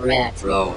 Retro.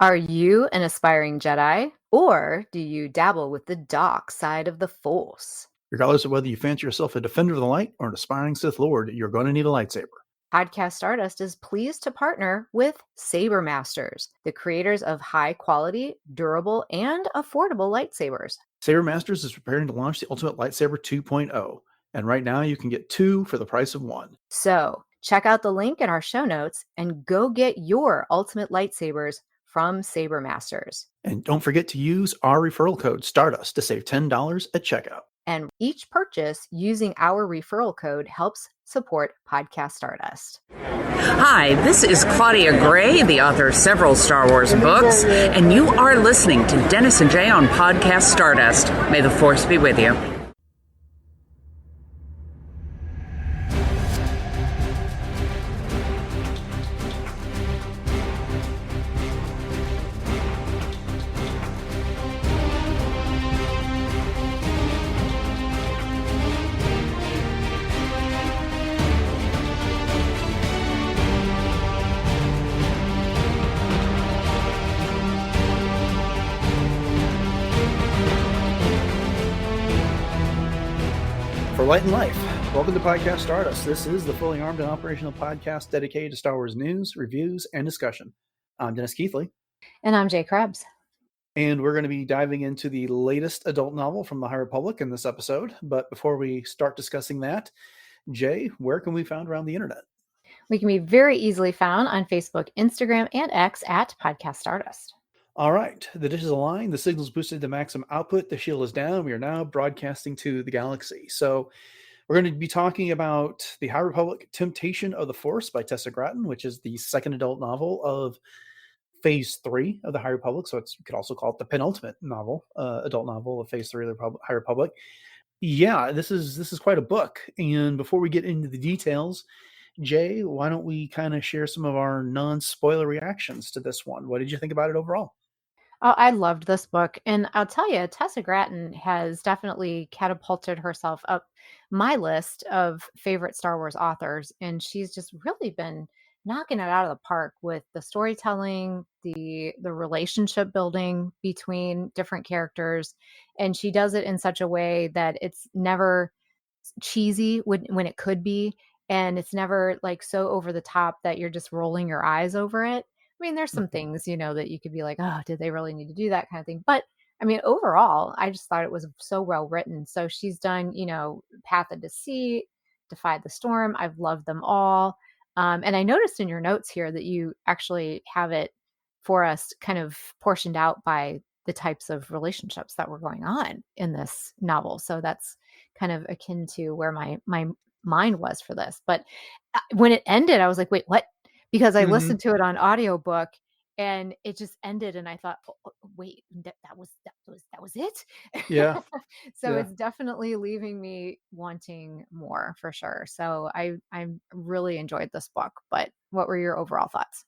Are you an aspiring Jedi, or do you dabble with the dark side of the Force? Regardless of whether you fancy yourself a defender of the light or an aspiring Sith Lord, you're going to need a lightsaber. Podcast Stardust is pleased to partner with Saber Masters, the creators of high-quality, durable, and affordable lightsabers. Saber Masters is preparing to launch the Ultimate Lightsaber 2.0, and right now you can get 2 for the price of 1. So, check out the link in our show notes and go get your Ultimate Lightsabers from Saber Masters. And don't forget to use our referral code Stardust to save $10 at checkout. And each purchase using our referral code helps support Podcast Stardust. Hi, this is Claudia Gray, the author of several Star Wars books, and you are listening to Dennis and Jay on Podcast Stardust. May the Force be with you. For Light and Life, welcome to Podcast Stardust. This is the fully armed and operational podcast dedicated to Star Wars news, reviews, and discussion. I'm Dennis Keithley. And I'm Jay Krebs. And we're going to be diving into the latest adult novel from the High Republic in this episode. But before we start discussing that, Jay, where can we be found around the internet? We can be very easily found on Facebook, Instagram, and X at Podcast Stardust. All right. The dish is aligned. The signal's boosted to maximum output. The shield is down. We are now broadcasting to the galaxy. So we're going to be talking about The High Republic Temptation of the Force by Tessa Gratton, which is the second adult novel of Phase 3 of the High Republic. So you could also call it the penultimate novel, adult novel of Phase 3 of the High Republic. Yeah, this is quite a book. And before we get into the details, Jay, why don't we kind of share some of our non-spoiler reactions to this one? What did you think about it overall? Oh, I loved this book. And I'll tell you, Tessa Gratton has definitely catapulted herself up my list of favorite Star Wars authors. And she's just really been knocking it out of the park with the storytelling, the relationship building between different characters. And she does it in such a way that it's never cheesy when it could be. And it's never like so over the top that you're just rolling your eyes over it. I mean, there's some things, that you could be like, oh, did they really need to do that kind of thing? But I mean, overall, I just thought it was so well written. So she's done, Path of Deceit, Defy the Storm. I've loved them all. And I noticed in your notes here that you actually have it for us kind of portioned out by the types of relationships that were going on in this novel. So that's kind of akin to where my mind was for this. But when it ended, I was like, wait, what? Because I listened to it on audiobook and it just ended and I thought, oh, wait, that was it. Yeah. So It's definitely leaving me wanting more for sure. So I really enjoyed this book, but what were your overall thoughts?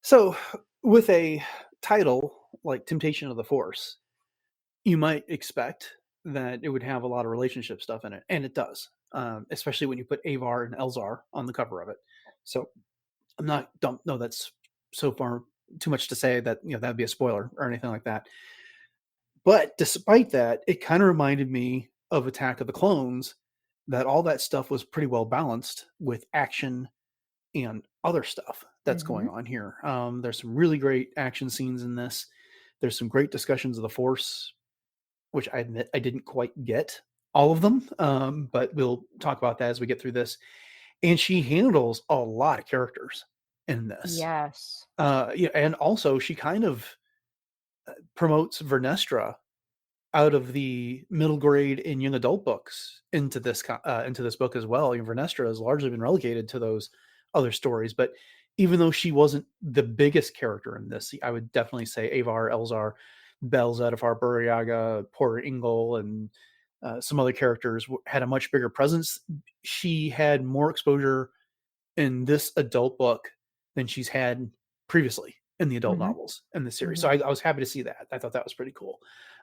So with a title like Temptation of the Force, you might expect that it would have a lot of relationship stuff in it. And it does, especially when you put Avar and Elzar on the cover of it. So don't know that's so far too much to say that, that'd be a spoiler or anything like that. But despite that, it kind of reminded me of Attack of the Clones, that all that stuff was pretty well balanced with action and other stuff that's going on here. There's some really great action scenes in this. There's some great discussions of the Force, which I admit I didn't quite get all of them, but we'll talk about that as we get through this. And she handles a lot of characters in this. Yes. And also she kind of promotes Vernestra out of the middle grade and young adult books into this book as well. Vernestra has largely been relegated to those other stories, but even though she wasn't the biggest character in this, I would definitely say Avar, Elzar, Bell, Zettifar, and Burryaga, poor Engle, and some other characters had a much bigger presence. She had more exposure in this adult book than she's had previously in the adult novels in the series. So I was happy to see that. I thought that was pretty cool.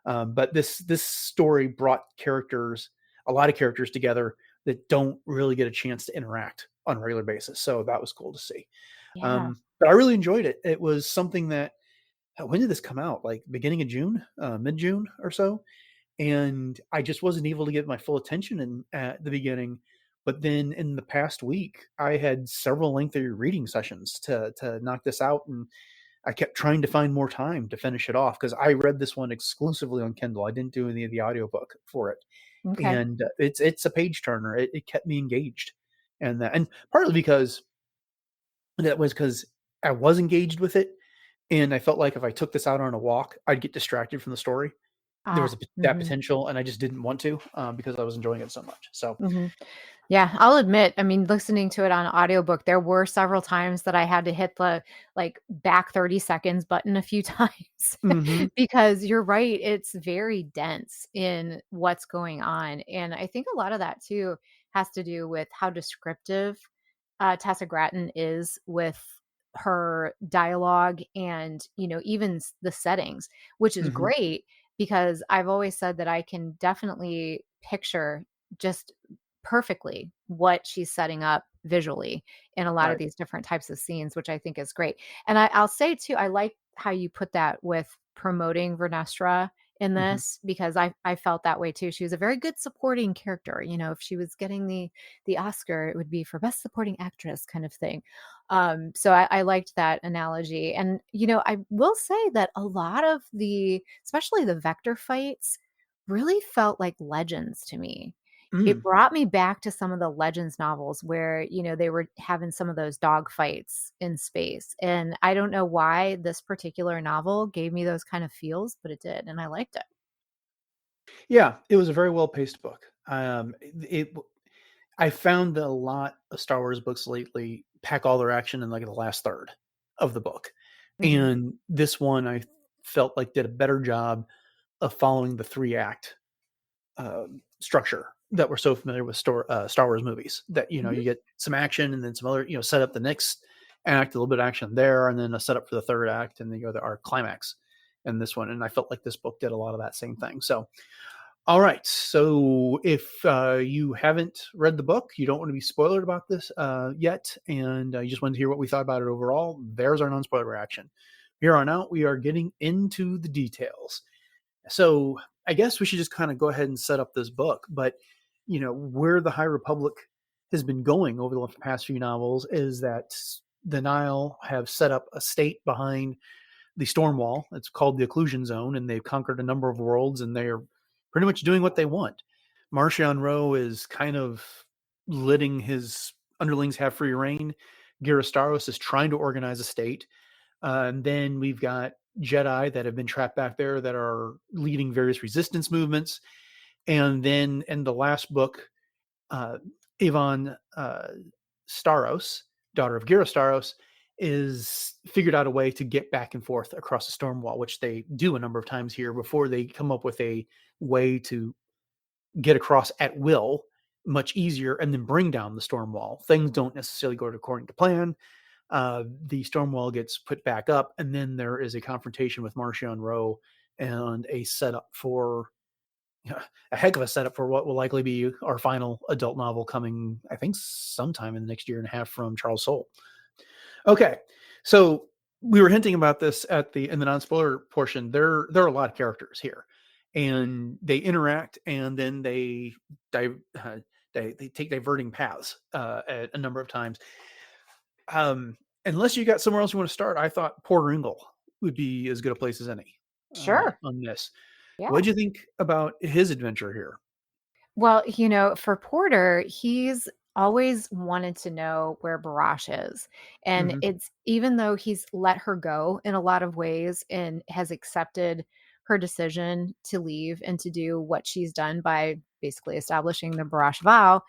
But this story brought a lot of characters together that don't really get a chance to interact on a regular basis. So that was cool to see. Yeah. But I really enjoyed it. It was something that, when did this come out? Like beginning of June, mid-June or so. And I just wasn't able to get my full attention at the beginning. But then in the past week, I had several lengthy reading sessions to knock this out, and I kept trying to find more time to finish it off because I read this one exclusively on Kindle. I didn't do any of the audiobook for it, Okay. and it's a page turner. It kept me engaged, and partly because I was engaged with it, and I felt like if I took this out on a walk, I'd get distracted from the story. There was Ah. that Mhm. potential, and I just didn't want to because I was enjoying it so much. So, Mhm. Yeah, I'll admit, I mean, listening to it on audiobook, there were several times that I had to hit the, like, back 30 seconds button a few times hmm because you're right, it's very dense in what's going on, and I think a lot of that too has to do with how descriptive, Tessa Gratton is with her dialogue and, even the settings, which is hmm great because I've always said that I can definitely picture just perfectly what she's setting up visually in a lot of right. these different types of scenes, which I think is great. And I'll say too, I like how you put that with promoting Vernestra in hmm this because I felt that way too. She was a very good supporting character. If she was getting the Oscar, it would be for best supporting actress kind of thing. So I liked that analogy. And I will say that a lot of especially the vector fights, really felt like legends to me. It Mm. brought me back to some of the Legends novels where, they were having some of those dog fights in space. And I don't know why this particular novel gave me those kind of feels, but it did, and I liked it. Yeah, it was a very well paced book. I found that a lot of Star Wars books lately pack all their action in like the last third of the book, Mhm. and this one I felt like did a better job of following the 3 act structure that we're so familiar with Star Wars movies. That Mhm. you get some action and then some other set up the next act, a little bit of action there, and then a setup for the third act, and then our climax in this one. And I felt like this book did a lot of that same thing. So, all right. So if you haven't read the book, you don't want to be spoiled about this yet, and you just wanted to hear what we thought about it overall, there's our non-spoiler reaction. Here on out, we are getting into the details. So I guess we should just kind of go ahead and set up this book. But where the High Republic has been going over the past few novels is that the Nihil have set up a state behind the storm wall. It's called the Occlusion Zone, and they've conquered a number of worlds, and they're pretty much doing what they want. Marchion Ro is kind of letting his underlings have free reign. Cair Starros is trying to organize a state. And then we've got Jedi that have been trapped back there that are leading various resistance movements. And then in the last book, uh, Avon Starros, daughter of Cair Starros, is figured out a way to get back and forth across the storm wall, which they do a number of times here before they come up with a way to get across at will much easier and then bring down the storm wall. Things don't necessarily go according to plan. The storm wall gets put back up, and then there is a confrontation with Marchion Ro and a setup for a heck of a setup for what will likely be our final adult novel coming, I think, sometime in the next year and a half from Charles Soule. Okay, so we were hinting about this in the non-spoiler portion. There are a lot of characters here, and they interact, and then they take diverting paths a number of times. Unless you got somewhere else you want to start, I thought Porter Engle would be as good a place as any Sure. on this. What Yeah. do you think about his adventure here? Well, for Porter, he's always wanted to know where Barash is. And hmm it's even though he's let her go in a lot of ways and has accepted her decision to leave and to do what she's done by basically establishing the Barash vow,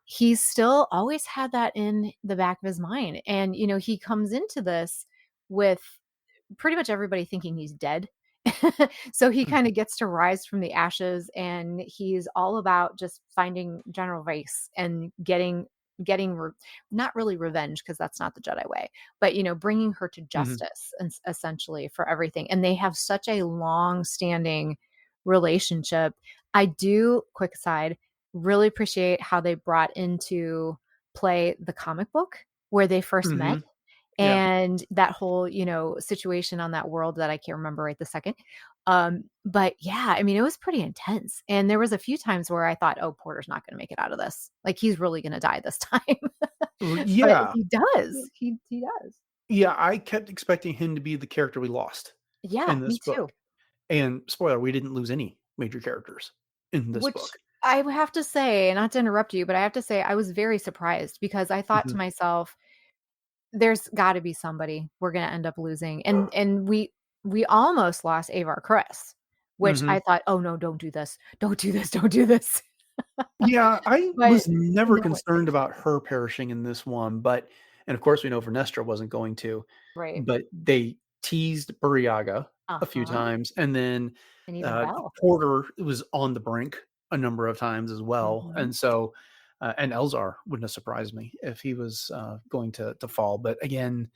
he's still always had that in the back of his mind. And, he comes into this with pretty much everybody thinking he's dead. So he kind of gets to rise from the ashes, and he's all about just finding General Veiss and not really revenge because that's not the Jedi way, but bringing her to hmm justice and essentially for everything. And they have such a long standing relationship. I do, quick aside, really appreciate how they brought into play the comic book where they first met. Mhm. Yeah. And that whole, situation on that world that I can't remember right this second. But yeah, I mean, it was pretty intense. And there was a few times where I thought, oh, Porter's not going to make it out of this. Like he's really going to die this time. But Yeah. he does. He does. Yeah, I kept expecting him to be the character we lost Yeah, in me this too. book. And spoiler, we didn't lose any major characters in this Which book. I would have to say, not to interrupt you, but I have to say I was very surprised because I thought to Mhm. myself, there's got to be somebody we're going to end up losing. And we almost lost Avar Kriss, which I Mhm. thought, "Oh no, don't do this. Don't do this. Don't do this." Yeah, I But was never no, it concerned didn't. about her perishing in this one, but and of course we know Vernestra wasn't going to, Right. but they teased Burryaga a few Uh-huh. times, and then And even Bell. Porter was on the brink a number of times as well, Mhm. and so and Elzar wouldn't have surprised me if he was going to fall. But again,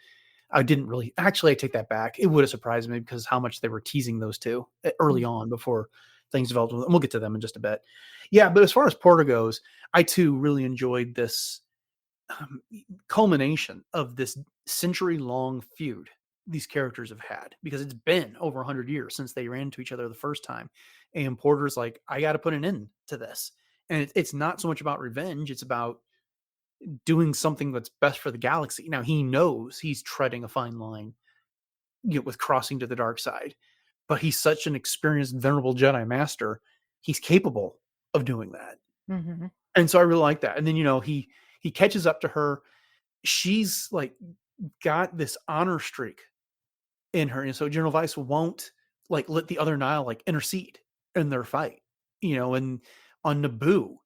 I didn't really actually. I take that back. It would have surprised me because how much they were teasing those two early Mhm. on before things developed. And we'll get to them in just a bit. Yeah, but as far as Porter goes, I too really enjoyed this um, culmination of this century-long feud these characters have had because it's been over 100 years since they ran into each other the first time, and Porter's like, I got to put an end to this, and it's not so much about revenge; it's about doing something that's best for the galaxy. Now he knows he's treading a fine line, with crossing to the dark side, but he's such an experienced, venerable Jedi Master. He's capable of doing that, Mhm. and so I really like that. And then he catches up to her. She's like got this honor streak in her, and so General Veiss won't like let the other Nihil like intercede in their fight, and on Naboo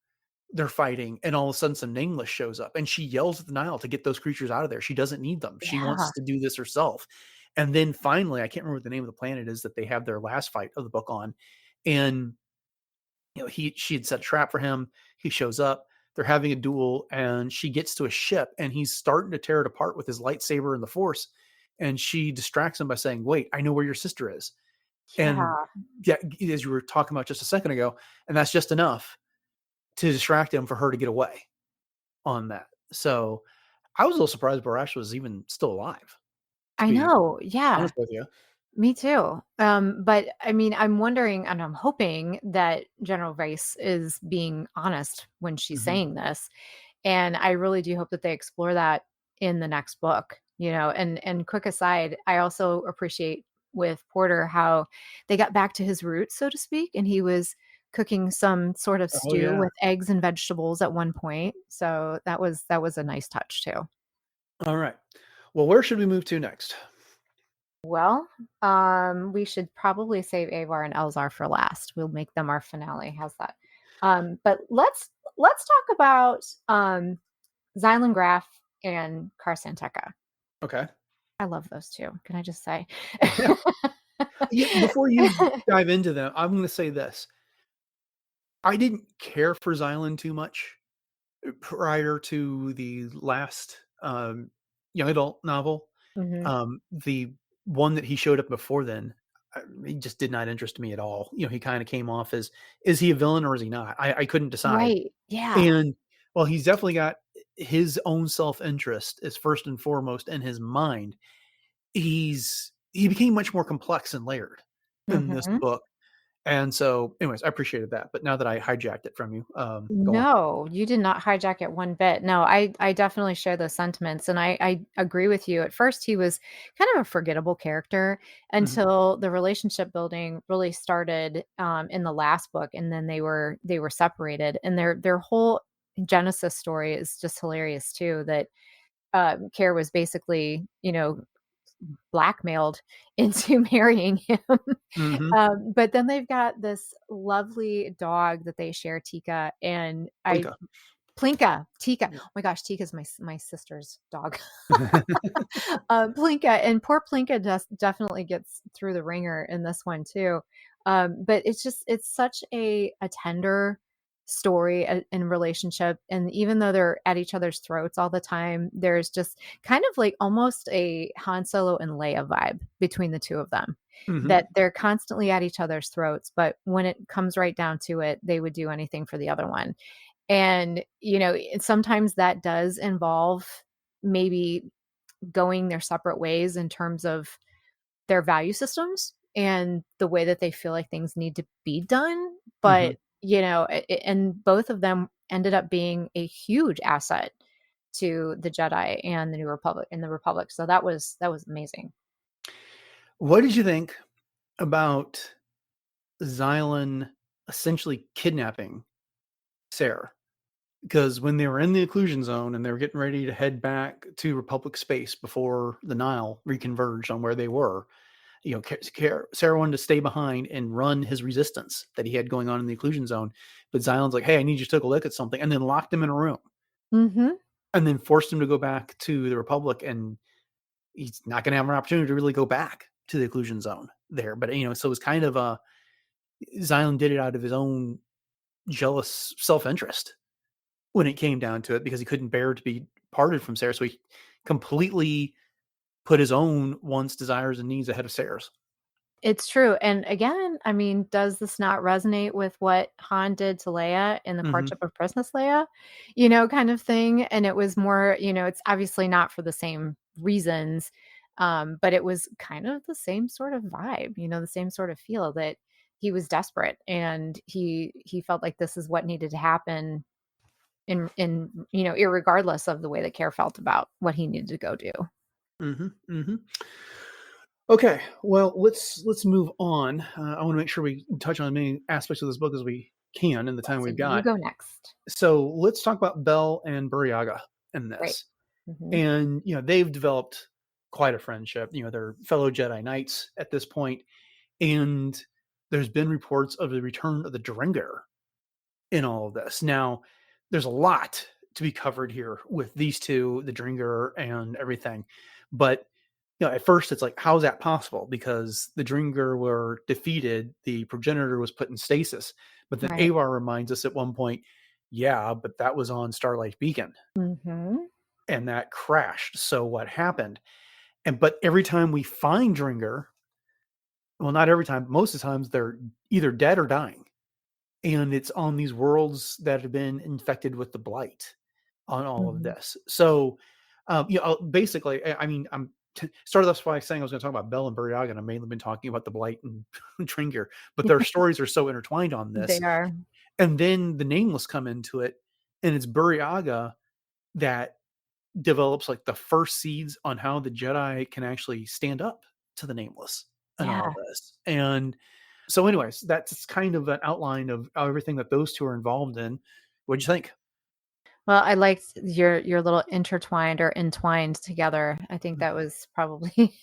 they're fighting, and all of a sudden some nameless shows up, and she yells at the Nile to get those creatures out of there. She doesn't need them. She Yeah. wants to do this herself. And then finally, I can't remember what the name of the planet is that they have their last fight of the book on. And she had set a trap for him. He shows up. They're having a duel, and she gets to a ship, and he's starting to tear it apart with his lightsaber and the Force. And she distracts him by saying, "Wait, I know where your sister is." And Yeah. yeah, as you were talking about just a second ago, and that's just enough to distract him for her to get away on that. So I was a little surprised Barash was even still alive, to I be know. Yeah. honest with you. Me too. But I mean, I'm wondering and I'm hoping that General Veiss is being honest when she's Mhm. saying this. And I really do hope that they explore that in the next book, and quick aside, I also appreciate with Porter how they got back to his roots, so to speak, and he was cooking some sort of Oh, stew yeah. with eggs and vegetables at one point. So that was a nice touch too. All right. Well, where should we move to next? Well, we should probably save Avar and Elzar for last. We'll make them our finale. How's that? But let's talk about Xylan Graf and Cair San Tekka. Okay. I love those two. Can I just say? Yeah. Yeah, before you dive into them, I'm gonna say this. I didn't care for Xylan too much prior to the last, young adult novel. Mhm. The one that he showed up before then, he just did not interest me at all. He kinda came off as, is he a villain or is he not? I couldn't decide. Right. Yeah. And, well, he's definitely got his own self-interest is first and foremost in his mind. He became much more complex and layered in this Mhm. book, and so, anyways, I appreciated that, but now that I hijacked it from you, go on. No, you did not hijack it one bit. No, I definitely share those sentiments, and I agree with you. At first, he was kind of a forgettable character Mhm. until the relationship building really started in the last book, and then they were separated, and their whole Genesis story is just hilarious too. That Cair was basically blackmailed into marrying him. Mhm. But then they've got this lovely dog that they share, Tika, and I Blinka. Plinka, Tika. Yeah. Oh my gosh, Tika's my sister's dog. Plinka, and poor Plinka just definitely gets through the ringer in this one too. But it's such a tender story and relationship, and even though they're at each other's throats all the time, there's just kind of like almost a Han Solo and Leia vibe between the two of them. Mhm. that they're constantly at each other's throats, but when it comes right down to it, they would do anything for the other one. And, sometimes that does involve maybe going their separate ways in terms of their value systems and the way that they feel like things need to be done. Mhm. But, and both of them ended up being a huge asset to the Jedi and the New Republic and the Republic. So that was amazing. What did you think about Xylan essentially kidnapping Sarah? Because when they were in the occlusion zone and they were getting ready to head back to Republic space before the Nihil reconverged on where they were, Sarah wanted to stay behind and run his resistance that he had going on in the occlusion zone. But Xylan's like, hey, I need you to take a look at something, and then locked him in a room Mhm. and then forced him to go back to the Republic. And he's not going to have an opportunity to really go back to the occlusion zone there. But, so it was kind of Xylan did it out of his own jealous self-interest when it came down to it, because he couldn't bear to be parted from Sarah. So he completely put his own wants, desires, and needs ahead of Sarah's. It's true. And again, I mean, does this not resonate with what Han did to Leia in the Mm-hmm. courtship of Princess Leia? Kind of thing. And it was more, it's obviously not for the same reasons, but it was kind of the same sort of vibe, the same sort of feel that he was desperate and he felt like this is what needed to happen in irregardless of the way that Care felt about what he needed to go do. Mm-hmm. Mm-hmm. Okay, well, let's move on. I want to make sure we touch on as many aspects of this book as we can in the time So we've you got. go next. So let's talk about Bell and Burryaga in Great. this. Hmm. And they've developed quite a friendship. They're fellow Jedi Knights at this point, and there's been reports of the return of the Drengir in all of this. Now, there's a lot to be covered here with these two, the Drengir and everything. But at first it's like, how is that possible? Because the Drengir were defeated, the progenitor was put in stasis. But then Right. Avar reminds us at one point, yeah, but that was on Starlight Beacon Hmm. and that crashed. So what happened? But every time we find Drengir, well, not every time, most of the times they're either dead or dying. And it's on these worlds that have been infected with the blight on all of Hmm. this. So, basically, I mean, started off by saying I was going to talk about Bell and Burryaga, and I've mainly been talking about the blight and Drengir, but their stories are so intertwined on They this. are. And then the Nameless come into it, and it's Burryaga that develops like the first seeds on how the Jedi can actually stand up to the Nameless and Yeah. all this. And so, anyways, that's kind of an outline of everything that those two are involved in. What'd you think? Well, I liked your little intertwined or entwined together. I think that was probably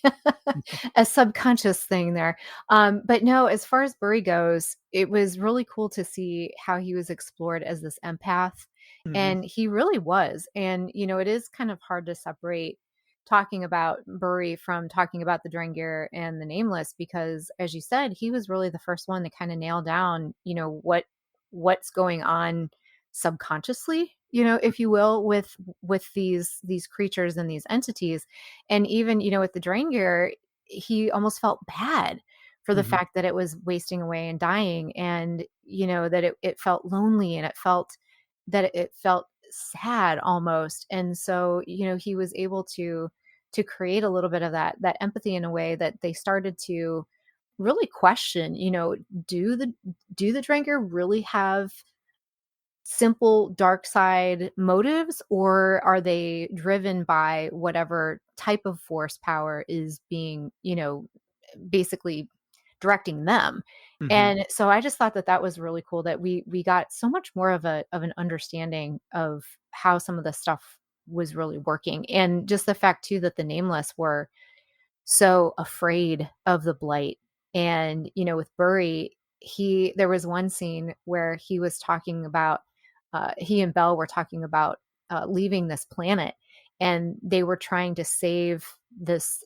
a subconscious thing there. But no, as far as Burry goes, it was really cool to see how he was explored as this empath. Mm-hmm. And he really was. And, it is kind of hard to separate talking about Burry from talking about the Drengir and the Nameless, because as you said, he was really the first one to kind of nail down, what's going on subconsciously, if you will, with these creatures and these entities. And even, with the Drengir, he almost felt bad for the Mm-hmm. fact that it was wasting away and dying, and that it felt lonely, and it felt sad almost. And so, he was able to create a little bit of that empathy in a way that they started to really question, do the Drengir really have simple dark side motives, or are they driven by whatever type of force power is being, basically directing them? Mm-hmm. And so I just thought that was really cool that we got so much more of an understanding of how some of the stuff was really working, and just the fact too that the Nameless were so afraid of the blight. And, with Burry, there was one scene where he was talking about, he and Belle were talking about leaving this planet, and they were trying to save this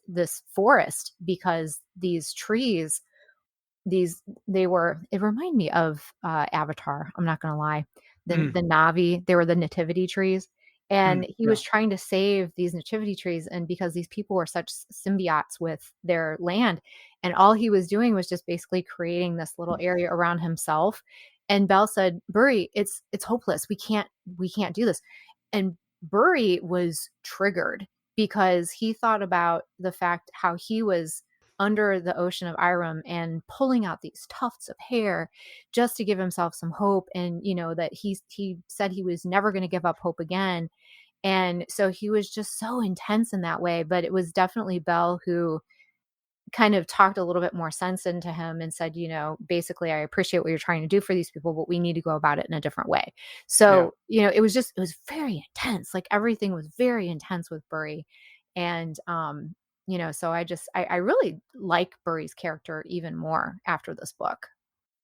forest because these trees, it reminded me of Avatar. I'm not going to lie. The Navi, they were the nativity trees. And he Yeah. was trying to save these nativity trees, and because these people were such symbiotes with their land, and all he was doing was just basically creating this little area around himself. And Bell said, "Burry, it's hopeless. We can't do this." And Burry was triggered because he thought about the fact how he was under the ocean of Irem and pulling out these tufts of hair just to give himself some hope, and that he said he was never going to give up hope again. And so he was just so intense in that way, but it was definitely Bell who kind of talked a little bit more sense into him and said, basically, I appreciate what you're trying to do for these people, but we need to go about it in a different way. Yeah. So, it was very intense. Like everything was very intense with Burry. And, so I really like Burry's character even more after this book.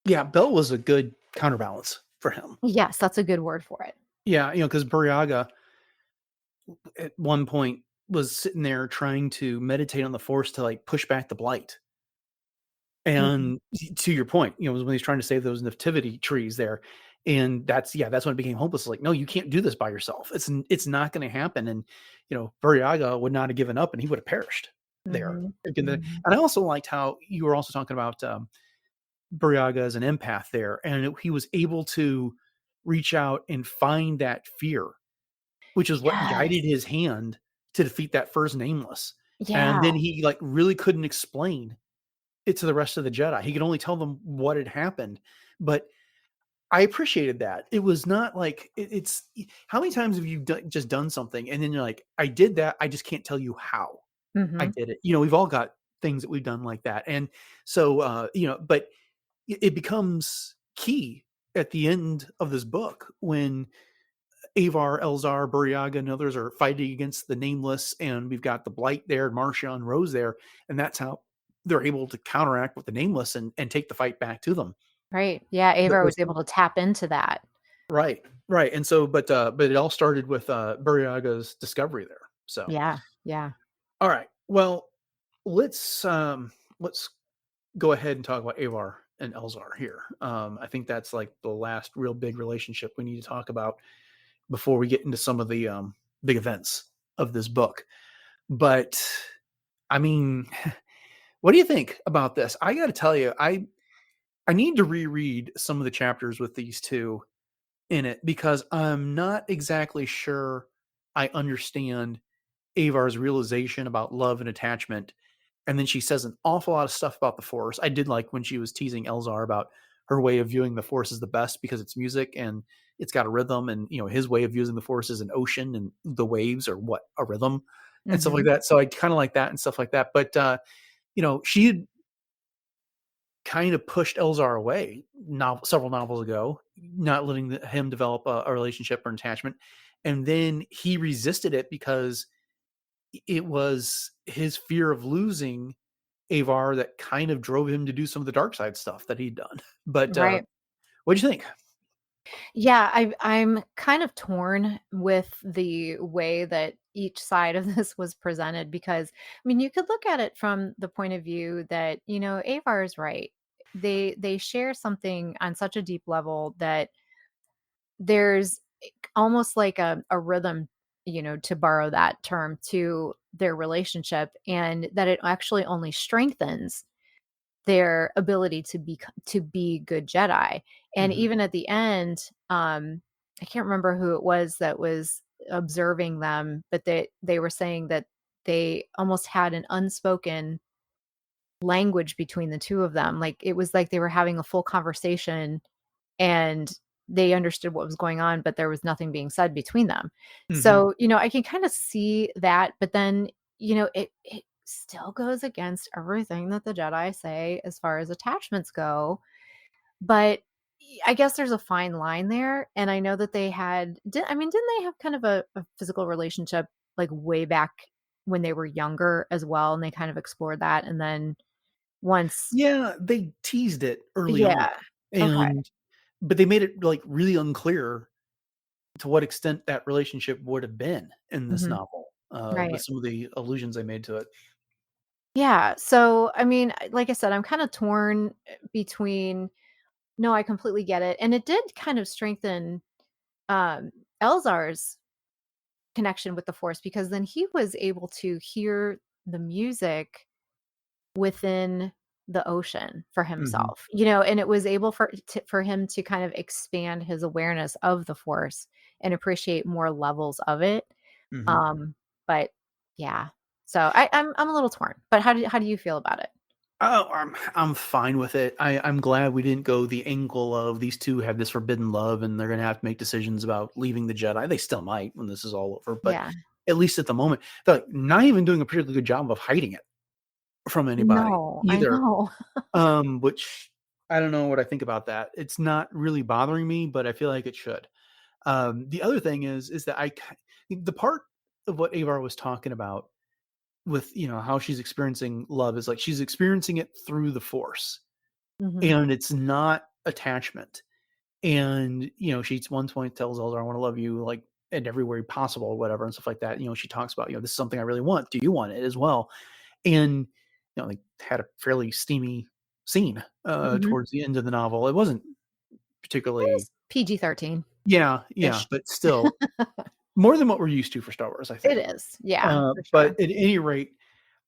Yeah. Bell was a good counterbalance for him. Yes, that's a good word for it. Yeah. Because Burryaga at one point was sitting there trying to meditate on the Force to like push back the blight. Mhm. And to your point, was when he's trying to save those nativity trees there. And that's when it became hopeless. Like, no, you can't do this by yourself. It's not going to happen. And, Burryaga would not have given up and he would have perished there. Mhm. And Mhm. I also liked how you were also talking about Burryaga as an empath there. And he was able to reach out and find that fear, which is what Yes. guided his hand to defeat that first nameless. And Yeah. then he like really couldn't explain it to the rest of the Jedi. He could only tell them what had happened. But I appreciated that. It was not like it's how many times have you just done something and then you're like, I did that. I just can't tell you how I Mhm. did it. We've all got things that we've done like that. And so, but it becomes key at the end of this book when Avar, Elzar, Burryaga, and others are fighting against the Nameless, and we've got the Blight there, Marchion Ro's there, and that's how they're able to counteract with the Nameless and take the fight back to them. Right. Yeah, But Avar with was able to tap into that. right, right, and so, but it all started with Burryaga's discovery there. So, Yeah. Yeah. all right, well, let's go ahead and talk about Avar and Elzar here. I think that's like the last real big relationship we need to talk about before we get into some of the big events of this book. But I mean, what do you think about this? I got to tell you, I need to reread some of the chapters with these two in it because I'm not exactly sure I understand Avar's realization about love and attachment. And then she says an awful lot of stuff about the Force. I did like when she was teasing Elzar about her way of viewing the Force as the best because it's music and it's got a rhythm, and his way of using the Force is an ocean and the waves are what a rhythm and stuff like Mhm. that. So I kind of like that and stuff like that. But she had kind of pushed Elzar away several novels ago, not letting him develop a relationship or attachment, and then he resisted it because it was his fear of losing Avar that kind of drove him to do some of the dark side stuff that he'd done. But Right. what do you think? Yeah, I'm kind of torn with the way that each side of this was presented because I mean, you could look at it from the point of view that, Avar is right. They share something on such a deep level that there's almost like a rhythm, to borrow that term, to their relationship, and that it actually only strengthens their ability to be good Jedi. And Mhm. even at the end, I can't remember who it was that was observing them, but they were saying that they almost had an unspoken language between the two of them. Like it was like they were having a full conversation and they understood what was going on, but there was nothing being said between them. Mhm. So, I can kind of see that, but then, it still goes against everything that the Jedi say as far as attachments go. But I guess there's a fine line there. And I know that didn't they have kind of a physical relationship like way back when they were younger as well? And they kind of explored that. And then once, Yeah, they teased it early on, yeah. Okay. and but they made it, like, really unclear to what extent that relationship would have been in this Hmm. novel, with Right. some of the allusions they made to it. Yeah. So, I mean, like I said, I'm kind of torn between, no, I completely get it. And it did kind of strengthen um Elzar's connection with the Force, because then he was able to hear the music within the ocean for Mhm. himself, and it was able for him to kind of expand his awareness of the Force and appreciate more levels of it. Mhm. Um, but yeah, so I'm a little torn. But how do you feel about it? Oh, I'm fine with it. I'm glad we didn't go the angle of these two have this forbidden love and they're gonna have to make decisions about leaving the Jedi. They still might when this is all over, but Yeah. at least at the moment, they're like not even doing a particularly good job of hiding it from anybody No, I either. know. Which I don't know what I think about that. It's not really bothering me, but I feel like it should. The other thing is that the part of what Avar was talking about with how she's experiencing love is like she's experiencing it through the Force, Mhm. and it's not attachment. And she at one point tells Elder, "I want to love you like in every way possible," or whatever, and stuff like that. She talks about this is something I really want. Do you want it as well? And they had a fairly steamy scene Mhm. towards the end of the novel. It wasn't It particularly, was PG-13-ish. yeah, but still more than what we're used to for Star Wars, I It think. is. Yeah, for But sure. at any rate,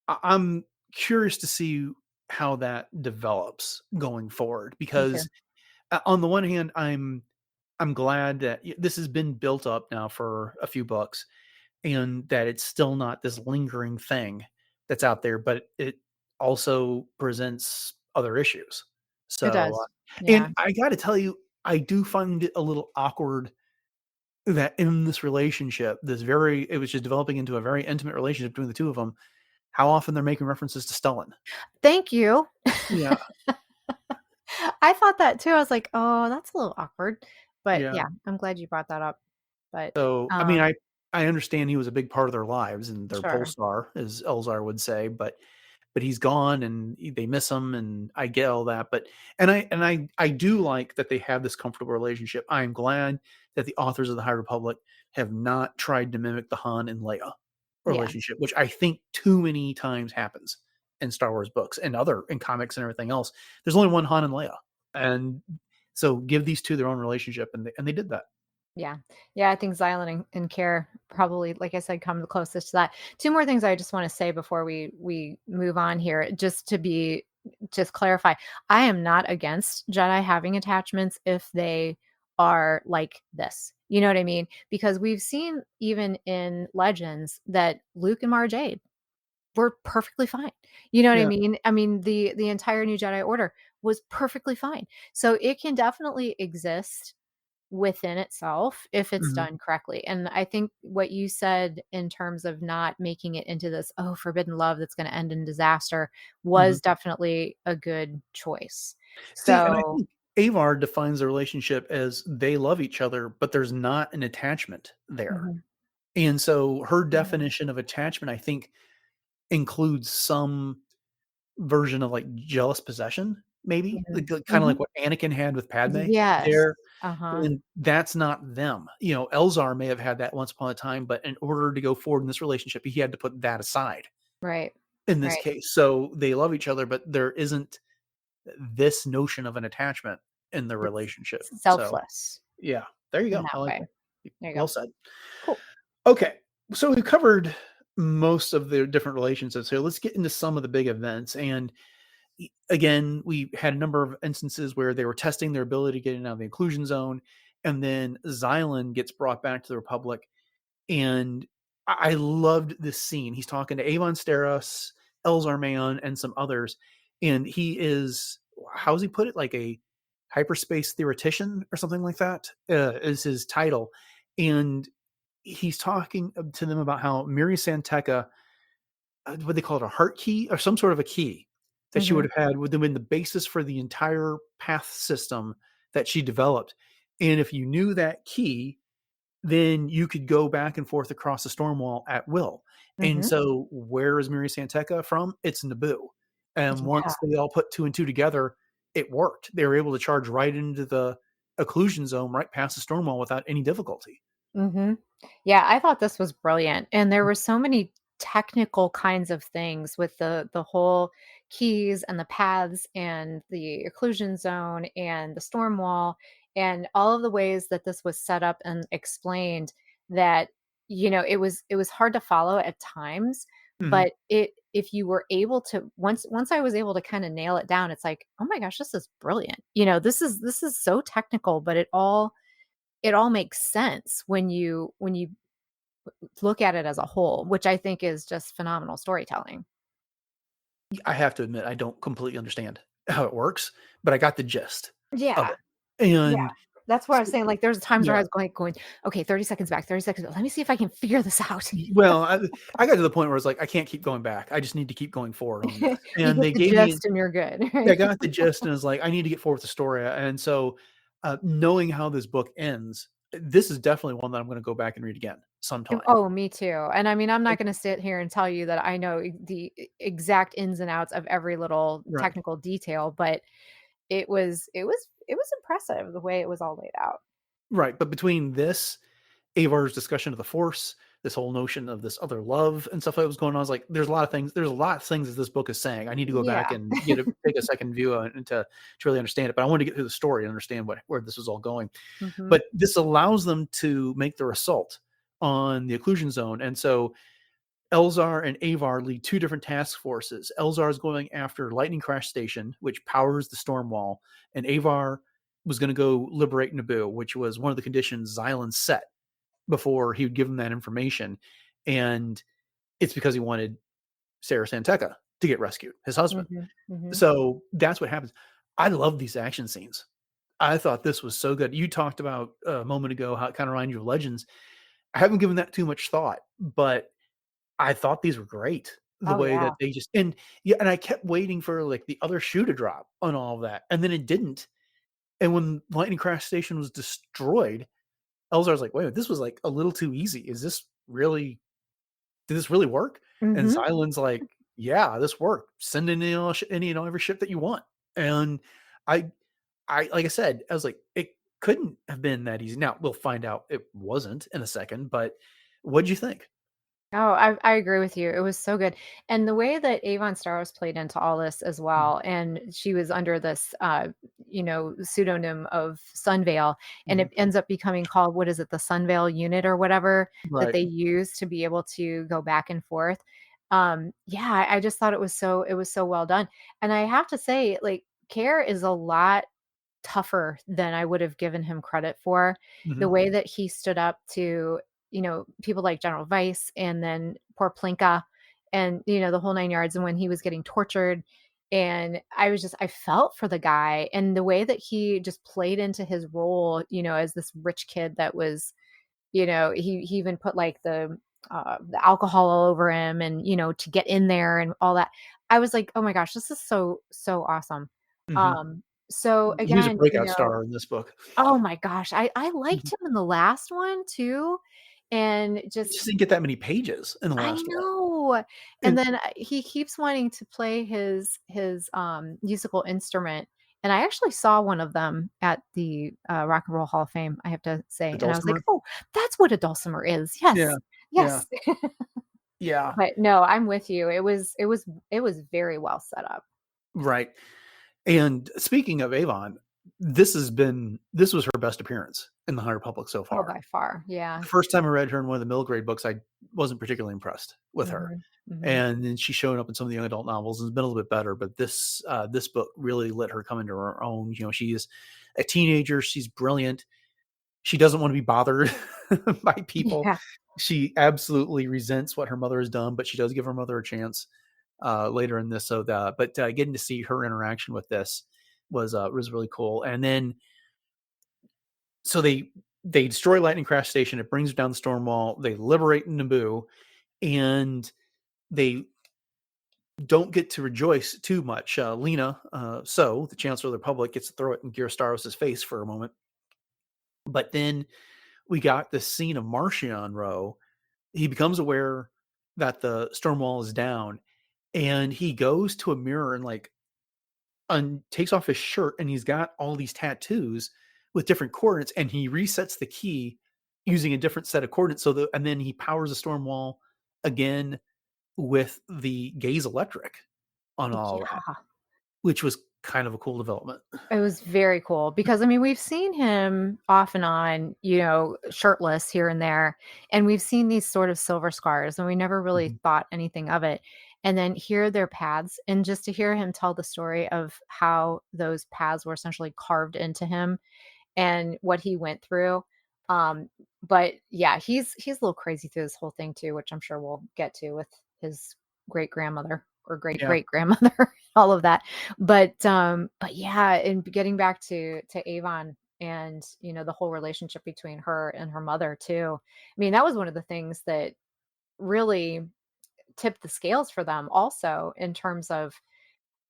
I'm curious to see how that develops going forward Me too. because on the one hand, I'm glad that this has been built up now for a few books and that it's still not this lingering thing that's out there, but it also presents other issues. It So, does. and Yeah. I got to tell you, I do find it a little awkward that in this relationship, it was just developing into a very intimate relationship between the two of them. How often they're making references to Stellan. Thank you. Yeah, I thought that too. I was like, "Oh, that's a little awkward." But yeah. yeah, I'm glad you brought that up. But, So, I mean, um I understand he was a big part of their lives and their pole sure. star, as Elzar would say, but he's gone and they miss him, and I get all that. But I do like that they have this comfortable relationship. I am glad that the authors of the High Republic have not tried to mimic the Han and Leia Yeah. relationship, which I think too many times happens in Star Wars books and other in comics and everything else. There's only one Han and Leia, and so give these two their own relationship, and they did that. Yeah. Yeah, I think Xylan and Cair probably, like I said, come the closest to that. Two more things I just wanna say before we move on here, just clarify. I am not against Jedi having attachments if they are like this. You know what I mean? Because we've seen even in Legends that Luke and Mara Jade were perfectly fine. You know what I Yeah. mean? I mean, the entire New Jedi Order was perfectly fine. So it can definitely exist within itself if it's Mhm. done correctly. And I think what you said in terms of not making it into this, oh, forbidden love that's going to end in disaster Mhm. was definitely a good choice. See, and I So, think Avar defines the relationship as they love each other, but there's not an attachment there. mhm, And so her yeah. definition of attachment, I think, includes some version of like jealous possession, maybe Mhm, like, kind of like mhm. what Anakin had with Padme Yes. there. Uh-huh. And that's not them. Elzar may have had that once upon a time, but in order to go forward in this relationship, he had to put that aside Right. in this Right. case. So they love each other, but there isn't this notion of an attachment in the It's relationship. So, selfless yeah, there you in go. that I like way. that. There you go. Well said. Cool. Okay, so we've covered most of the different relationships here. Let's get into some of the big events. And again, we had a number of instances where they were testing their ability to get in and out of the inclusion zone, and then Xylan gets brought back to the Republic, and I loved this scene. He's talking to Avon Starros, Elzar Mann, and some others, and he is, how does he put it, like a hyperspace theoretician or something like that, is his title. And he's talking to them about how Miri San Tekka, what they call it, a heart key or some sort of a key that she would Mhm, have had would have been the basis for the entire path system that she developed. And if you knew that key, then you could go back and forth across the storm wall at will. And mhm. so, where is Miri San Tekka from? It's Naboo. And Yeah. once they all put two and two together, it worked. They were able to charge right into the occlusion zone, right past the storm wall without any difficulty. Mhm. Yeah, I thought this was brilliant, and there were so many technical kinds of things with the whole keys and the paths and the occlusion zone and the storm wall and all of the ways that this was set up and explained that it was hard to follow at times, Mhm. but if you were able to once I was able to kind of nail it down, it's like, oh my gosh, this is brilliant. This is so technical, but it all makes sense when you look at it as a whole, which I think is just phenomenal storytelling. I have to admit, I don't completely understand how it works, but I got the gist of Yeah. it. Yeah. And That's what I was saying. Like there's times where I yeah, was going, okay, 30 seconds back, 30 seconds. Let me see if I can figure this out. well, I got to the point where it's like, I can't keep going back. I just need to keep going forward on this. You And get they the gave me gist and you're good. I Right? got the gist and it's like, I need to get forward with the story. And so, knowing how this book ends, this is definitely one that I'm going to go back and read again sometime. Oh, me too. And I mean, I'm not gonna sit here and tell you that I know the exact ins and outs of every little Right. technical detail, but it was impressive the way it was all laid out. Right. But between this, Avar's discussion of the Force, this whole notion of this other love and stuff that was going on, I was like, there's a lot of things. There's a lot of things that this book is saying. I need to go back Yeah. and take a second view and to really understand it. But I want to get through the story and understand where this is all going. Mhm. But this allows them to make their assault on the occlusion zone. And so Elzar and Avar lead two different task forces. Elzar is going after Lightning Crash Station, which powers the storm wall, and Avar was going to go liberate Naboo, which was one of the conditions Xylan set before he would give him that information. And it's because he wanted Cair San Tekka to get rescued, his husband. Mhm. Mhm. So that's what happens. I love these action scenes. I thought this was so good. You talked about a moment ago how it kind of reminded you of Legends. I haven't given that too much thought, but I thought these were great. The Oh, way yeah. that they just and yeah, and I kept waiting for like the other shoe to drop on all of that, and then it didn't. And when Lightning Crash Station was destroyed, Elzar's like, "Wait, this was like a little too easy. Is this really? Did this really work?" And Mhm. Xylan's like, "Yeah, this worked. Send in every ship that you want." And I, I like I said, I was like, it couldn't have been that easy. Now we'll find out it wasn't in a second. But what'd you think? Oh, I agree with you. It was so good. And the way that Avon Starros played into all this as Mhm, well, and she was under this pseudonym of Sunveil, and mhm. it ends up becoming called, what is it, the Sunveil unit or whatever that Right. they use to be able to go back and forth. Yeah, I just thought it was so well done. And I have to say, like, Care is a lot tougher than I would have given him credit for. The Mhm. way that he stood up to, people like General Veiss and then poor Plinka and, the whole 9 yards, and when he was getting tortured. And I felt for the guy and the way that he just played into his role, as this rich kid that was, he even put like the alcohol all over him and, to get in there and all that. I was like, oh my gosh, this is so, so awesome. Mhm. So He was a again, breakout star in this book. oh my gosh, I liked Mhm. him in the last one too, and He just just didn't get that many pages in the I last one. know, and And then, he keeps wanting to play his musical instrument, and I actually saw one of them at the, Rock and Roll Hall of Fame, I have to say, the and I was like, dulcimer? "Oh, that's what a dulcimer is, Yeah. yes, Yeah. yes." Yeah. But no, I'm with you, it was very well set up. Right. And speaking of Avon, this was her best appearance in the High Republic so Oh, far. by far, yeah. The first time I read her in one of the middle grade books, I wasn't particularly impressed with her. Mhm, mhm. And then she showed up in some of the young adult novels and has been a little bit better, but this book really let her come into her own. She is a teenager, she's brilliant. She doesn't want to be bothered by people. Yeah. She absolutely resents what her mother has done, but she does give her mother a chance later in this. But getting to see her interaction with this was really cool. And then so they destroy Lightning Crash Station. It brings down the storm wall. They liberate Naboo, and they don't get to rejoice too much. Lena, so the Chancellor of the Republic, gets to throw it in Cair Starros' face for a moment. But then we got this scene of Marchion Ro. He becomes aware that the storm wall is down, and he goes to a mirror and like takes off his shirt, and he's got all these tattoos with different coordinates, and he resets the key using a different set of coordinates. And then he powers the storm wall again with the gaze electric on all of that, Yeah. which was kind of a cool development. It was very cool because, I mean, we've seen him off and on, shirtless here and there, and we've seen these sort of silver scars, and we never really Mhm. thought anything of it. And then hear their paths, and just to hear him tell the story of how those paths were essentially carved into him and what he went through. Um, but yeah, he's a little crazy through this whole thing too, which I'm sure we'll get to with his great grandmother or great Yeah. great grandmother, all of that. But yeah, and getting back to Avon and the whole relationship between her and her mother too. I mean, that was one of the things that really tipped the scales for them also in terms of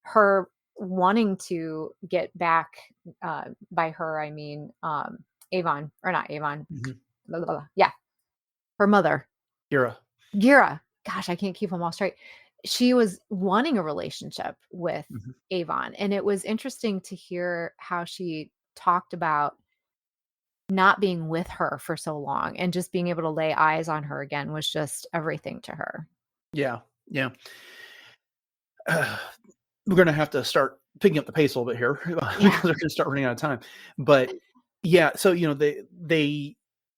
her wanting to get back, by her, I mean, Avon, or not Avon, Mhm. blah, blah, blah. Yeah, her mother, Kira. Gira. Gosh, I can't keep them all straight. She was wanting a relationship with Mhm. Avon, and it was interesting to hear how she talked about not being with her for so long and just being able to lay eyes on her again was just everything to her. Yeah. Yeah. We're gonna have to start picking up the pace a little bit here Yeah. because we're gonna start running out of time. But yeah, so the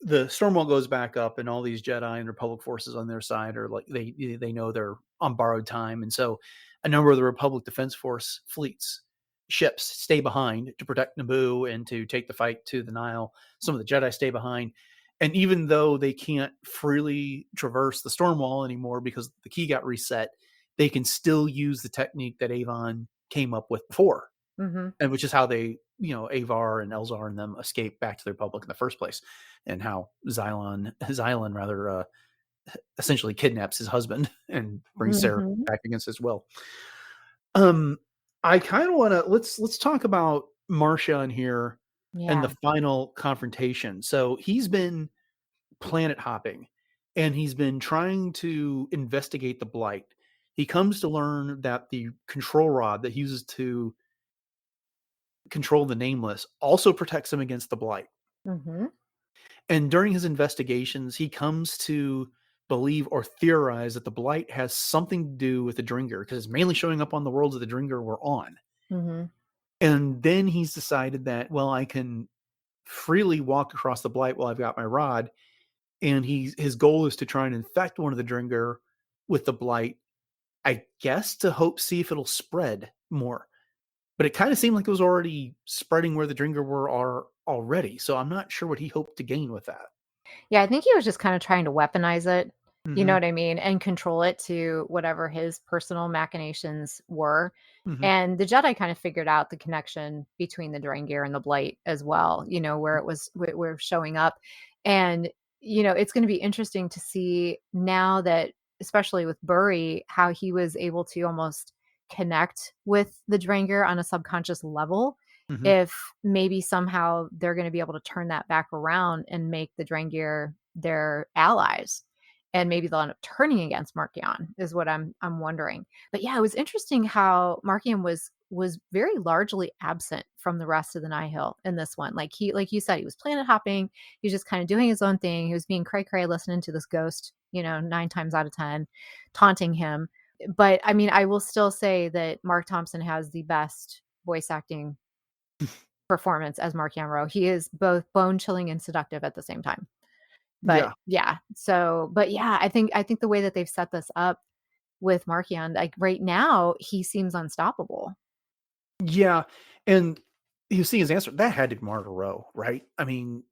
Stormwall goes back up, and all these Jedi and Republic forces on their side are like they know they're on borrowed time, and so a number of the Republic Defense Force fleets ships stay behind to protect Naboo and to take the fight to the Nile. Some of the Jedi stay behind. And even though they can't freely traverse the Stormwall anymore because the key got reset, they can still use the technique that Avon came up with before, Hmm. and which is how they, Avar and Elzar and them escaped back to the Republic in the first place, and how Xylan rather, essentially kidnaps his husband and brings Sarah Hmm. back against his will. Um, I kind of want to let's talk about Marchion here and the Yeah. final confrontation. So he's been planet hopping, and he's been trying to investigate the blight. He comes to learn that the control rod that he uses to control the nameless also protects him against the blight. Hmm. And during his investigations, he comes to believe or theorize that the blight has something to do with the Drengir, because it's mainly showing up on the worlds that the Drengir were on. Hmm. And then he's decided that, well, I can freely walk across the blight while I've got my rod. And his goal is to try and infect one of the Drengir with the blight, I guess, to see if it'll spread more. But it kind of seemed like it was already spreading where the Drengir are already. So I'm not sure what he hoped to gain with that. Yeah, I think he was just kind of trying to weaponize it, you know Hmm. what I mean, and control it to whatever his personal machinations were. Hmm. And the Jedi kind of figured out the connection between the Drengir and the Blight as well, where it was we're showing up. And it's going to be interesting to see now that, especially with Burry, how he was able to almost connect with the Drengir on a subconscious level, Hmm. if maybe somehow they're going to be able to turn that back around and make the Drengir their allies. And maybe they'll end up turning against Marchion, is what I'm wondering. But yeah, it was interesting how Marchion was very largely absent from the rest of the Nihil in this one. Like you said, he was planet hopping. He was just kind of doing his own thing. He was being cray cray, listening to this ghost, 9 times out of 10, taunting him. But I mean, I will still say that Mark Thompson has the best voice acting performance as Marchion Ro. He is both bone chilling and seductive at the same time. But Yeah. yeah, but yeah, I think the way that they've set this up with Marchion, like right now, he seems unstoppable. Yeah. And he was seeing his answer. That had to be Marta Rowe, right?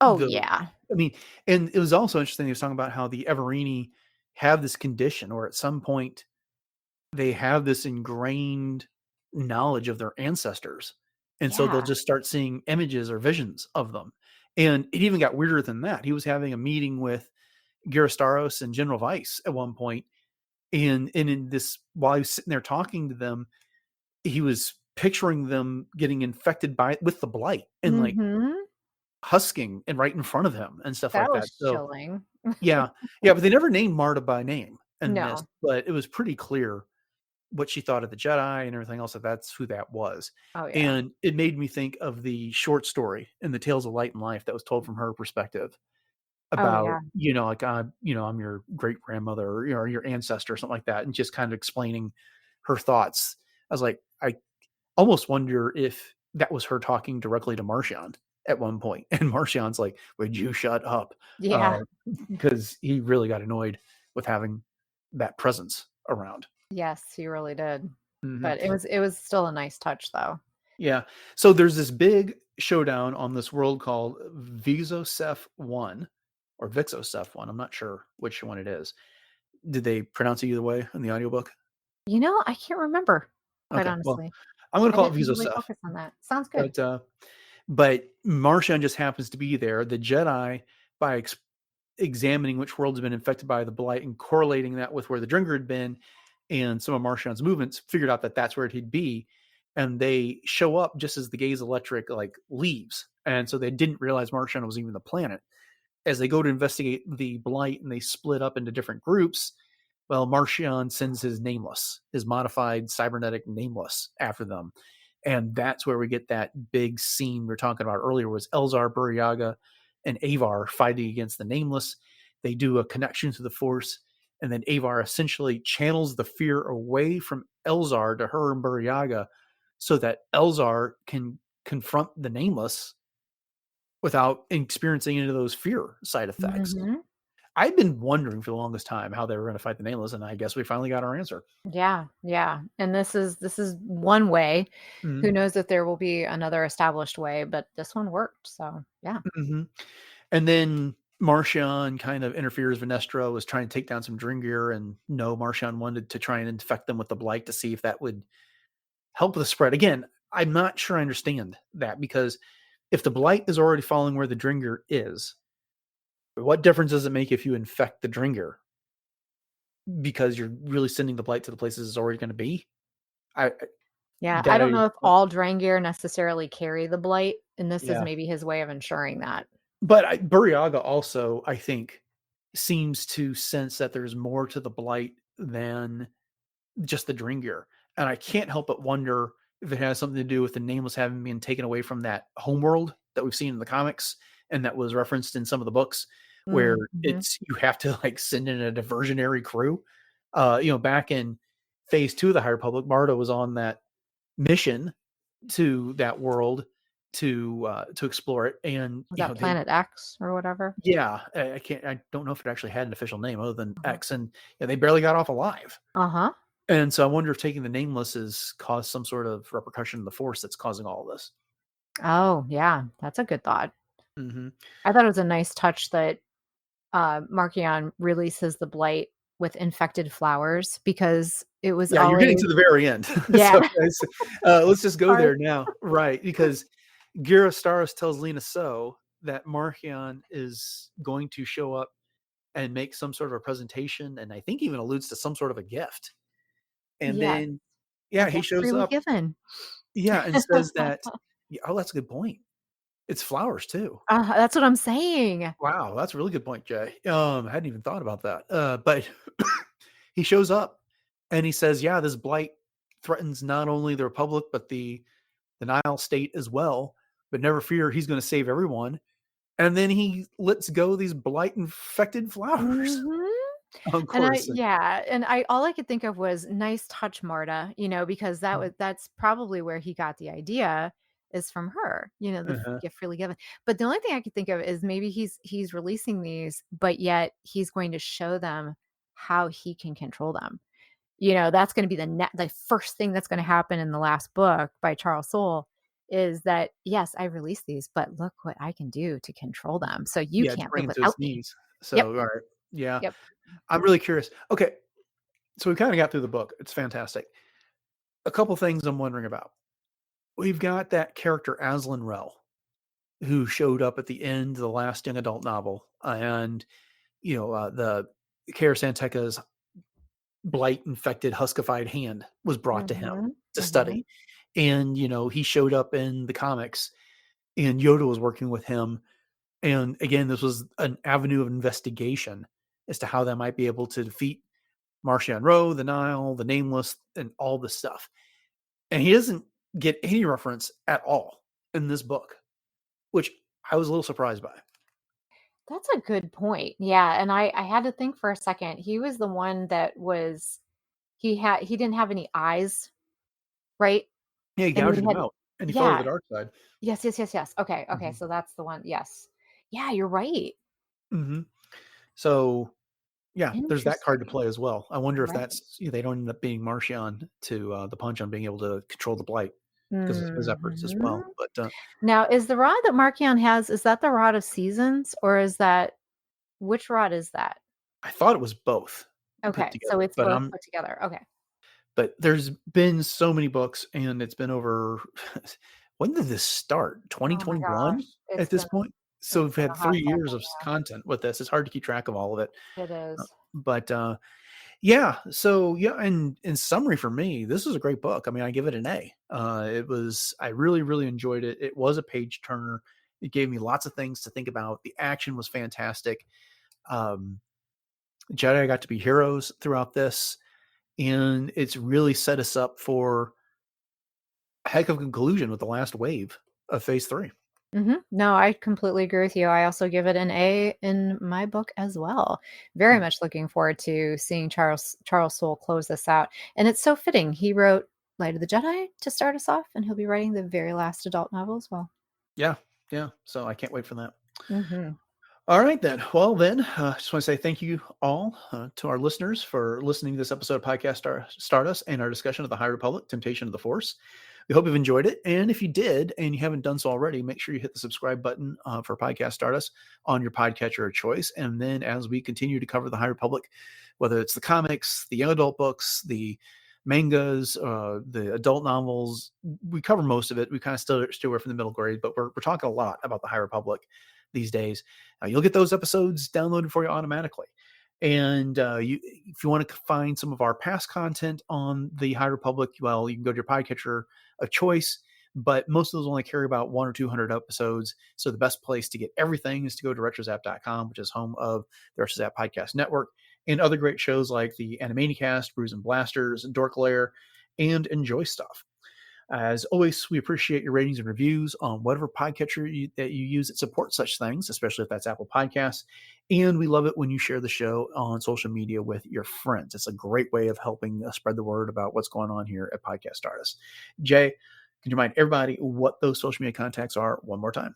Oh yeah. I mean, and it was also interesting. He was talking about how the Everini have this condition, or at some point they have this ingrained knowledge of their ancestors. And so they'll Yeah. just start seeing images or visions of them. And it even got weirder than that. He was having a meeting with Starros and General Veiss at one point, and in this, while he was sitting there talking to them, he was picturing them getting infected with the blight and like Mhm. husking and right in front of him and stuff That like that. was So chilling. yeah, yeah, but they never named Marta by name in this, No. but it was pretty clear what she thought of the Jedi and everything else, that that's who that was. Oh yeah. And it made me think of the short story in the Tales of Light and Life that was told from her perspective Oh about, yeah. like, I'm your great grandmother, or your ancestor or something like that, and just kind of explaining her thoughts. I was like, almost wonder if that was her talking directly to Marchion at one point. And Marchion's like, would you shut up? Yeah. Because he really got annoyed with having that presence around. Yes, he really did. Mhm. But it was still a nice touch though. Yeah. So there's this big showdown on this world called Vixoseph 1 or Vixoseph 1. I'm not sure which one it is. Did they pronounce it either way in the audiobook? I can't remember, quite Okay. Well, honestly. I'm going to I call it didn't really Vixoseph. focus on that. Sounds good. But Marchion just happens to be there. The Jedi, by examining which world has been infected by the blight and correlating that with where the Drengir had been and some of Marchion's movements, figured out that that's where he'd be. And they show up just as the Gaze Electric leaves. And so they didn't realize Marchion was even the planet. As they go to investigate the blight and they split up into different groups, well, Marchion sends his Nameless, his modified cybernetic Nameless after them. And that's where we get that big scene we were talking about earlier, was Elzar, Burryaga, and Avar fighting against the Nameless. They do a connection to the Force, and then Avar essentially channels the fear away from Elzar to her and Burryaga so that Elzar can confront the Nameless without experiencing any of those fear side effects. Mm-hmm. I've been wondering for the longest time how they were going to fight the Nameless, and I guess we finally got our answer. Yeah, yeah. And this is one way. Mm-hmm. Who knows if there will be another established way, but this one worked. So yeah. Mm-hmm. And then Marchion kind of interferes. Vernestra was trying to take down some Drengir, and no, Marchion wanted to try and infect them with the blight to see if that would help the spread. Again, I'm not sure I understand that, because if the blight is already following where the Drengir is, what difference does it make if you infect the Drengir? Because you're really sending the blight to the places it's already going to be. Yeah, I don't know if all Drengir necessarily carry the blight, and this is maybe his way of ensuring that. But Burryaga also, I think, seems to sense that there's more to the blight than just the Drengir. And I can't help but wonder if it has something to do with the Nameless having been taken away from that homeworld that we've seen in the comics and that was referenced in some of the books, where it's you have to send in a diversionary crew. Back in phase 2 of the High Republic, Marta was on that mission to that world to explore it, and was that Planet X or whatever? Yeah, I don't know if it actually had an official name other than X, and they barely got off alive. And so I wonder if taking the Nameless has caused some sort of repercussion in the Force that's causing all of this. Oh yeah, that's a good thought. Mm-hmm. I thought it was a nice touch that Marchion releases the blight with infected flowers, because it was you're getting to the very end. Yeah. So, let's just go there now. Right, because Cair Starros tells Lena So that Marchion is going to show up and make some sort of a presentation, and I think even alludes to some sort of a gift. And then he shows up. Given. Yeah, and says that that's a good point. It's flowers too. That's what I'm saying. Wow, that's a really good point, Jay. I hadn't even thought about that. But he shows up and he says, this blight threatens not only the Republic, but the Nihil state as well. But never fear, he's going to save everyone. And then he lets go these blight infected flowers. Mm-hmm. Of course. And all I could think of was nice touch, Marta, because that's probably where he got the idea, is from her, the gift freely given. But the only thing I could think of is maybe he's releasing these, but yet he's going to show them how he can control them. That's going to be the first thing that's going to happen in the last book by Charles Soule, is that, yes, I released these, but look what I can do to control them. So you can't live without me. So, all right. Yeah. Yep. I'm really curious. Okay. So we kind of got through the book. It's fantastic. A couple things I'm wondering about. We've got that character Xylan Rwoh, who showed up at the end of the last young adult novel, and the Cair San Tekka's blight-infected, huskified hand was brought to him to study, and he showed up in the comics, and Yoda was working with him, and again, this was an avenue of investigation as to how they might be able to defeat Marchion Ro, the Nihil, the Nameless, and all this stuff, and he doesn't get any reference at all in this book, which I was a little surprised by. That's a good point. Yeah, and I had to think for a second. He was the one that was he didn't have any eyes, right? Yeah, he And gouged we him had out, and he fell to the yeah. dark side. Yes, yes, yes, yes. Okay, okay, Mhm. so that's the one. Yes. Yeah, you're right. Mhm. So, yeah, there's that card to Interesting. play as well. I wonder if Right. that's they don't end up being Marchion to, the punch on being able to control the blight because of his efforts as well, Mhm. but, Now, is the rod that Markion has, is that the rod of seasons, or is that which rod is that? I thought it was both put Okay, so together, it's both put together. Okay. but there's been so many books, and it's been over when did this start? Oh my gosh, 2021 at this point? So it's we've been had a hot 3 years second, of content with this. It's hard to keep track of all of it, yeah. It is. but, yeah, so, yeah, and in summary for me, this is a great book. I mean, I give it an A. I really, really enjoyed it. It was a page turner. It gave me lots of things to think about. The action was fantastic. Um, Jedi got to be heroes throughout this, and it's really set us up for a heck of a conclusion with the last wave of Phase 3. No, I completely agree with you. I also give it an A in my book as well. Very Mm. much looking forward to seeing Charles Soule close this out. And it's so fitting. He wrote Light of the Jedi to start us off, and he'll be writing the very last adult novel as well. Yeah, yeah. So I can't wait for that. Hmm. All right, then. Well, then, just want to say thank you all to our listeners for listening to this episode of Podcast Stardust and our discussion of the High Republic, Temptation of the Force. We hope you've enjoyed it. And if you did, and you haven't done so already, make sure you hit the subscribe button for Podcast Stardust on your podcatcher of choice. And then as we continue to cover the High Republic, whether it's the comics, the young adult books, the mangas, the adult novels, we cover most of it. We kind of still stay away from the middle grade, but we're talking a lot about the High Republic these days. You'll get those episodes downloaded for you automatically. And if you want to find some of our past content on the High Republic, well, you can go to your podcatcher of choice. But most of those only carry about 1 or 200 episodes. So the best place to get everything is to go to retrozap.com, which is home of the Retrozap Podcast Network and other great shows like the Animaniacast, Brews and Blasters, Dork Lair, and Enjoy Stuff. As always, we appreciate your ratings and reviews on whatever podcatcher that you use that supports such things, especially if that's Apple Podcasts. And we love it when you share the show on social media with your friends. It's a great way of helping spread the word about what's going on here at Podcast Stardust. Jay, can you remind everybody what those social media contacts are one more time?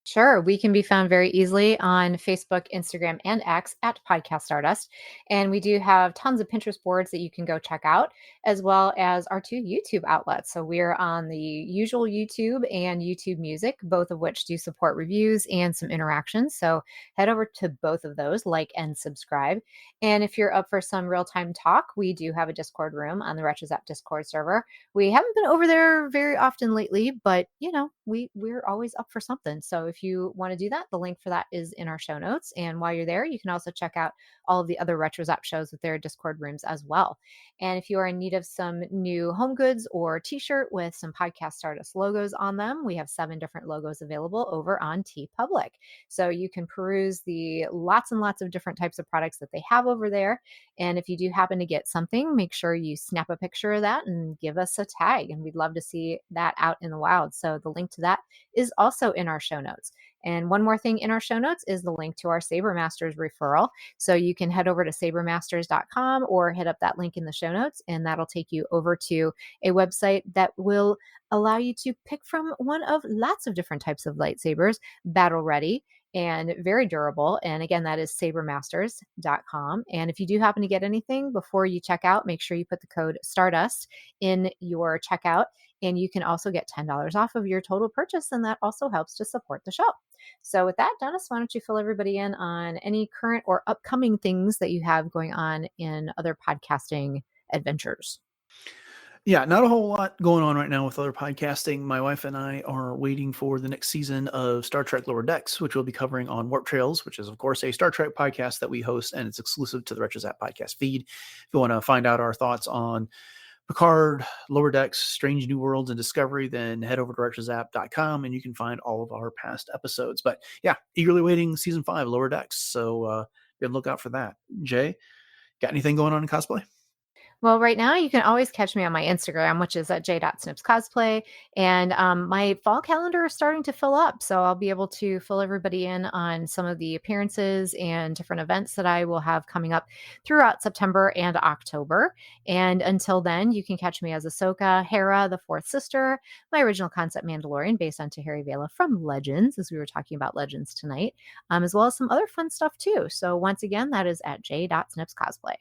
Sure. We can be found very easily on Facebook, Instagram, and X at Podcast Stardust. And we do have tons of Pinterest boards that you can go check out, as well as our two YouTube outlets. So we're on the usual YouTube and YouTube Music, both of which do support reviews and some interactions. So head over to both of those, like and subscribe. And if you're up for some real time talk, we do have a Discord room on the RetroZap Discord server. We haven't been over there very often lately, but we're always up for something. So if you want to do that, the link for that is in our show notes. And while you're there, you can also check out all of the other RetroZap shows with their Discord rooms as well. And if you are in need of some new home goods or t-shirt with some Podcast Stardust logos on them, we have 7 different logos available over on TeePublic. So you can peruse the lots and lots of different types of products that they have over there. And if you do happen to get something, make sure you snap a picture of that and give us a tag. And we'd love to see that out in the wild. So the link to that is also in our show notes. And one more thing in our show notes is the link to our Saber Masters referral. So you can head over to sabermasters.com or hit up that link in the show notes, and that'll take you over to a website that will allow you to pick from one of lots of different types of lightsabers, battle ready and very durable. And again, that is sabermasters.com. And if you do happen to get anything before you check out, make sure you put the code Stardust in your checkout. And you can also get $10 off of your total purchase. And that also helps to support the show. So, with that, Dennis, why don't you fill everybody in on any current or upcoming things that you have going on in other podcasting adventures? Yeah, not a whole lot going on right now with other podcasting. My wife and I are waiting for the next season of Star Trek Lower Decks, which we'll be covering on Warp Trails, which is, of course, a Star Trek podcast that we host, and it's exclusive to the RetroZap podcast feed. If you want to find out our thoughts on Picard, Lower Decks, Strange New Worlds, and Discovery, then head over to retrozap.com and you can find all of our past episodes. But yeah, eagerly waiting season 5, Lower Decks. So be on the lookout for that. Jay, got anything going on in cosplay? Well, right now you can always catch me on my Instagram, which is at j.snipscosplay. And my fall calendar is starting to fill up. So I'll be able to fill everybody in on some of the appearances and different events that I will have coming up throughout September and October. And until then, you can catch me as Ahsoka, Hera, the fourth sister, my original concept Mandalorian based on Tahiri Vela from Legends, as we were talking about Legends tonight, as well as some other fun stuff too. So once again, that is at j.snipscosplay.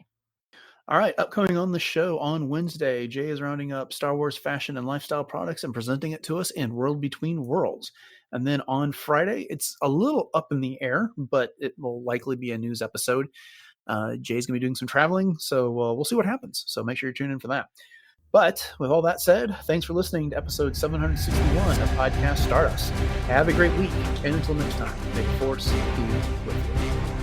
All right, upcoming on the show on Wednesday, Jay is rounding up Star Wars fashion and lifestyle products and presenting it to us in World Between Worlds. And then on Friday, it's a little up in the air, but it will likely be a news episode. Jay's going to be doing some traveling, so we'll see what happens. So make sure you tune in for that. But with all that said, thanks for listening to episode 761 of Podcast Stardust. Have a great week, and until next time, may the Force be with you.